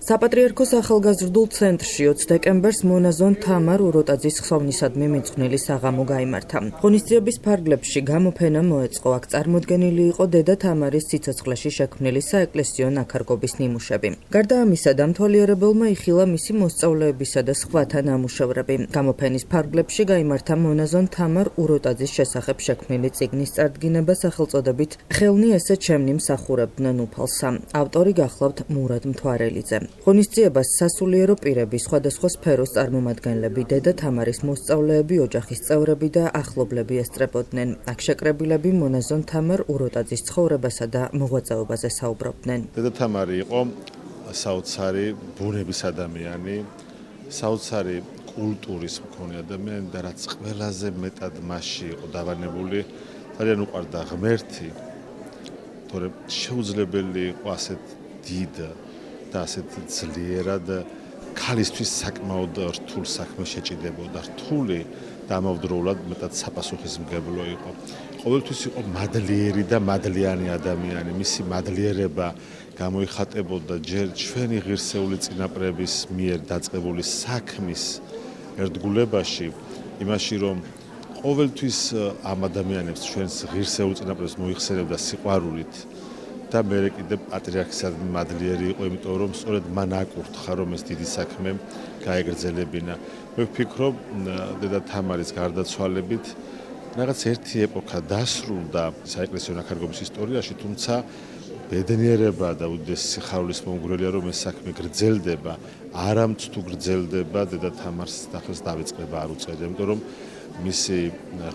საპატრიარქოს ახალგაზრდულ ცენტრში 20 დეკემბერს მონაზონ თამარ უროტაძის ხსოვნისადმი მიძღვნილი საღამო გაიმართა. ღონისძიების ფარგლებში გამოფენა მოეწყო. აქ წარმოდგენილი იყო დედა თამარის სიცოცხლეში შექმნილი საეკლესიო ნაქარგობის ნიმუშები. გარდა ამისა, დამთვალიერებელმა იხილა მისი მოსწავლეებისა და სხვათა ნამუშევრები. გამოფენის ფარგლებში გაიმართა მონაზონ თამარ უროტაძის შესახებ შექმნილი წიგნის წარდგინება სახელწოდებით „ხელნი ესე ჩემნი მსახურებდნენ უფალსა“. ავტორი გახლავთ მურად მთვარელიძე. ღონისძიებას სასულიერო პირები, სხვადასხვა სფეროს წარმომადგენლები, დედა თამარის მოსწავლეები, ოჯახის წევრები და ახლობლები ესწრებოდნენ. აქ შეკრებილები მონაზონ თამარ უროტაძის ცხოვრებასა და მოღვაწეობაზე საუბრობდნენ. დედა თამარი იყო საოცარი ბუნების ადამიანი, საოცარი კულტურის მქონე ადამიანი და რაც ყველაზე მეტად მასში იყო დავანებული, ძალიან უყვარდა ღმერთი, თორემ შეუძლებელი იყო ასეთ დიდ და ასეთ ძლიერად ქალისთვის საკმაოდ რთულ საქმე შეჭიდებოდა. რთული და ამავდროულად მეტად საპასუხისმგებლო იყო. ყოველთვის იყო მადლიერი და მადლიანი ადამიანი. მისი მადლიერება გამოიხატებოდა ჯერ ჩვენი ღირსეული წინაპრების მიერ დაწყებული საქმის ერთგულებაში, იმაში რომ ყოველთვის ამ ადამიანებს ჩვენს ღირსეულ წინაპრებს მოიხსენებდა სიყვარულით და მე კიდე პატრიარქისადმი მადლიერი იყო, იმიტომ რომ სწორედ მან აკურთხა, რომ ეს დიდი საქმე გაეგრძელებინა. მე ვფიქრობ, დედა თამარის გარდაცვალებით რაღაც ერთი ეპოქა დასრულდა საეკლესიო ნაქარგობის ისტორიაში, თუმცა ბედნიერება და უდიდესი სიხარულის მომგვრელია, რომ ეს საქმე გრძელდება, არამც თუ გრძელდება, დედა თამარს დახეს დავიწყება არ უწევდა, იმიტომ რომ მისი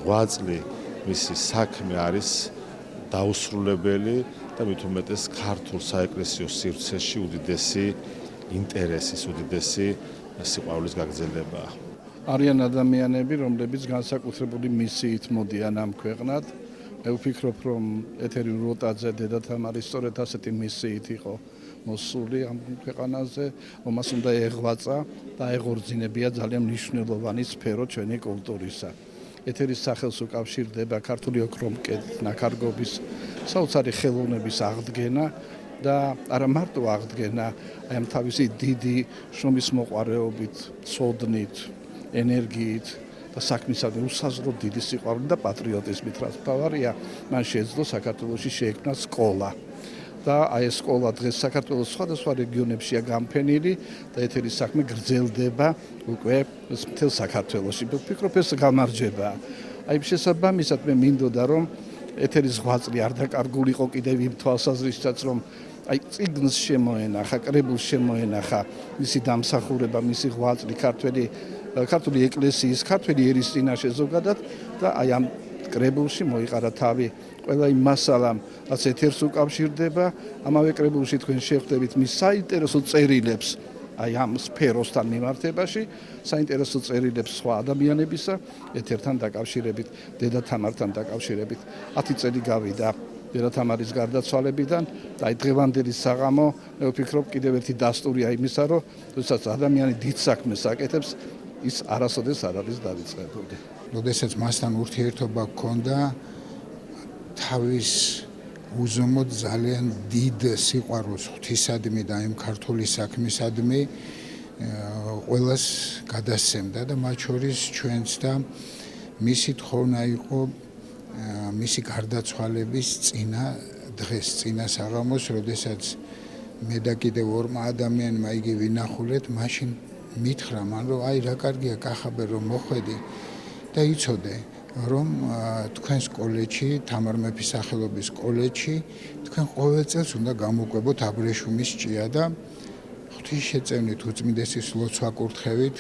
ღვაწლი, მისი საქმე არის დაუსრულებელი და მით უმეტეს ქართულ საეკლესიო სივრცეში უდიდესი ინტერესის, უდიდესი სიყვარულის გაგრძელებაა. არიან ადამიანები, რომლებიც განსაკუთრებული მისიით მოდიან ამ ქვეყნად. მე ვფიქრობ, რომ ეთერი უროტაძე დედა თამარი სწორედ ასეთი მისიით იყო მოსული ამ ქვეყანაზე, რომელსაც უნდა ეღვაწა და ეღორძინებია ძალიან მნიშვნელოვანი სფერო ჩვენი კულტურისა. ეთერის სახელს უკავშირდება ქართული ოქრომკედით ნაქარგობის საოცარი ხელოვნების აღდგენა და არა მარტო აღდგენა, აი ამ თავისი დიდი შრომისმოყვარეობით, ცოდნით, ენერგიით და საქმისადმი უსაზღრო დიდი სიყვარულით და პატრიოტიზმით, რაც მთავარია, მან შეეძლო საქართველოში შეექმნა სკოლა. და აი ეს სკოლა დღეს საქართველოს სხვადასხვა რეგიონებშია გამფენილი და ეთერის საქმე გრძელდება უკვე მთელ საქართველოში. ვფიქრობ, ეს გამარჯვებაა. აი შესაბამისად მე მინდოდა რომ ეთერის ღვაწლი არ დაკარგულიყო კიდევ იმ თვალსაზრისითაც რომ აი წიგნს შემოენახა, კრებულს შემოენახა მისი დამსახურება, მისი ღვაწლი ქართული ეკლესიის, ქართველი ერის წინაშე ზოგადად და აი ამ კრებულში მოიყარა თავი ყველა იმ მასალამ, რაც ეთერს უკავშირდება. ამავე კრებულში თქვენ შეხვდებით მის საინტერესო წერილებს აი ამ სფეროსთან მიმართებაში, საინტერესო წერილებს სხვა ადამიანებისა ეთერთან დაკავშირებით, დედა თამართან დაკავშირებით. 10 წელი გავიდა დედა თამარის გარდაცვალებიდან და აი დღევანდელი საღამო მე ვფიქრობ კიდევ ერთი დასტურია იმისა, რომ როდესაც ადამიანი დიდ საქმეს აკეთებს, ის არასოდეს არ არის დავიწყებული. როდესაც მასთან ურთიერთობა ჰქონდა, თავის უზომოდ ძალიან დიდ სიყვარულს ღვთისადმი და იმ ქართული საქმისადმი ყველას გადასცემდა და მათ შორის ჩვენც და მისი თხოვნა იყო მისი გარდაცვალების წინა დღეს, წინა საღამოს, როდესაც მე და კიდევ ორმა ადამიანმა იგი ვინახულეთ, მაშინ მითხრა მან, რომ აი რა კარგია კახაბე რომ მოხვედი და იცოდე რომ თქვენს კოლეჯში, თამარ მეფის სახელობის კოლეჯში, თქვენ ყოველ წელს უნდა გამოყვებოთ აბრეშუმის ჭია და ღვთის შეწევნით, უწმინდესის ლოცვა კურთხევით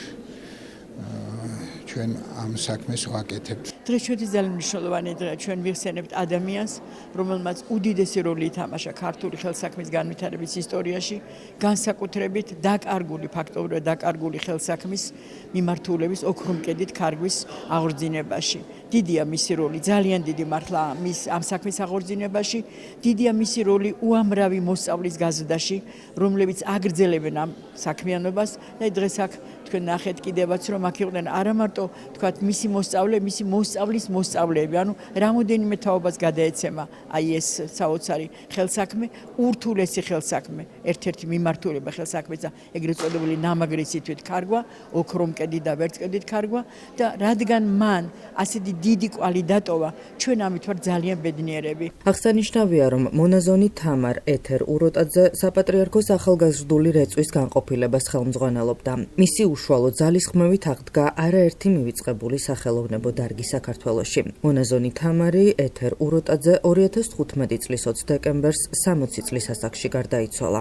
ჩვენ ამ საქმეს ვაკეთებთ. დღეს ჩვენი ძალიან მნიშვნელოვანი დღეა, ჩვენ ვიხსენებთ ადამიანს, რომელმაც უდიდესი როლი ითამაშა ქართული ხელსაქმის განვითარების ისტორიაში, განსაკუთრებით დაკარგული, ფაქტობრივად დაკარგული ხელსაქმის მიმართულების ოქრომკედით ქარგვის აღორძინებაში. დიდია მისი როლი, ძალიან დიდი მართლა ამ საქმის აღორძინებაში, დიდია მისი როლი უამრავი მოსწავლის გაზრდაში, რომლებიც აგრძელებენ ამ საქმიანობას და დღეს აქ თქვენ ნახეთ კიდევაც რომ აქ იყვნენ არა მარტო თქვათ მისი მოსწავლე, მისი მოსწავლის მოსწავლეები, ანუ რამოდენიმე თაობას გადაეცემა აი ეს საოცარი ხელსაქმე, ურთულესი ხელსაქმე, ერთ-ერთი მიმართულება ხელსაქმეც და ეგრეთ წოდებული ნამაგრისი თვით ქარგვა, ოქრომკედი და ვერცხლით ქარგვა და რადგან მან ასეთი დიდი კვალი დატოვა, ჩვენ ამით ვარ ძალიან ბედნიერები. აღსანიშნავია, რომ მონაზონი თამარ ეთერ უროტაძე საპატრიარქოს ახალგაზრდული რეწვის განყოფილებას ხელმძღვანელობდა. მისი უშუალო ძალისხმევით აღდგა არაერთი მივიწყებული სახელოვნებო დარგი საქართველოში. მონაზონი თამარი ეთერ უროტაძე 2015 წლის 20 დეკემბერს 60 წლის ასაკში გარდაიცვალა.